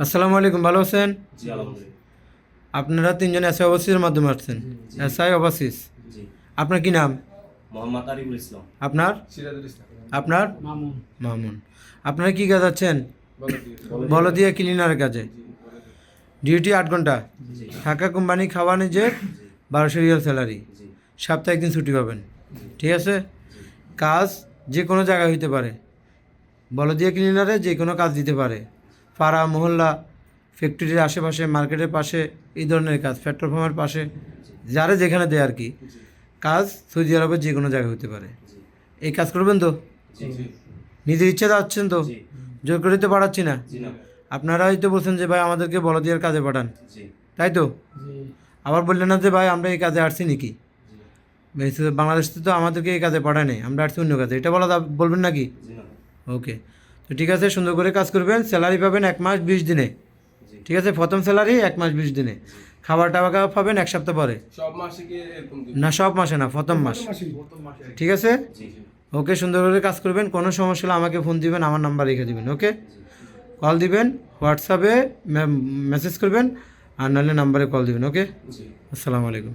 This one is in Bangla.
আসসালামু আলাইকুম, ভালো আছেন? জি আলহামদুলিল্লাহ। আপনারা তিনজন এসআই ওভারসিজের মাধ্যমে আসছেন। এসআই ওভারসিজ, জি আপনার কি নাম? মোহাম্মদ আরিফুল ইসলাম। আপনার? সিরাজুল ইসলাম। আপনার? মামুন। মামুন। আপনারা কি কাজ আছেন? বলো বলদিয়া ক্লিনারের কাজে। ডিউটি 8 ঘন্টা, জি থাকা কোম্পানি, খাওয়া নিজের, 1200 রিয়াল স্যালারি, জি সপ্তাহে একদিন ছুটি পাবেন। ঠিক আছে? কাজ যে কোনো জায়গায় হইতে পারে, বলদিয়া ক্লিনারে যে কোনো কাজ দিতে পারে। পাড়া মহল্লা, ফ্যাক্টরির আশেপাশে, মার্কেটের পাশে, এই ধরনের কাজ, পেট্রোল পাম্পের পাশে, যারা যেখানে দেয় আর কি। কাজ সৌদি আরবের যে কোনো জায়গায় হতে পারে। এই কাজ করবেন তো? জি নিজের ইচ্ছা যাচ্ছেন তো? জি জোর করে তো পাঠাচ্ছি না। জি না আপনারা হয়তো বলছেন যে ভাই আমাদেরকে বলদিয়ার কাজে পাঠান, জি তাই তো? জি। আবার বললেন না যে ভাই আমরা এই কাজে আসছি নাকি, বাংলাদেশ থেকে তো আমাদেরকে এই কাজে পাঠায় নেই, আমরা আসছি অন্য কাজে, এটা বলবেন নাকি? জি না ওকে, তো ঠিক আছে, সুন্দর করে কাজ করবেন, স্যালারি পাবেন 1 মাস 20 দিনে। জি ঠিক আছে, প্রথম স্যালারি 1 মাস 20 দিনে, খাবার টাবার পাবেন 1 সপ্তাহ পরে। সব মাসে কি এরকম দিবে? না, সব মাসে না, প্রথম মাস। ঠিক আছে, জি ওকে, সুন্দর করে কাজ করবেন। কোনো সমস্যা হলে আমাকে ফোন দিবেন, আমার নাম্বার রেখে দিবেন। ওকে, কল দিবেন, হোয়াটসঅ্যাপে মেসেজ করবেন, আর নাহলে নাম্বারে কল দিবেন। ওকে, জি। আসসালামু আলাইকুম।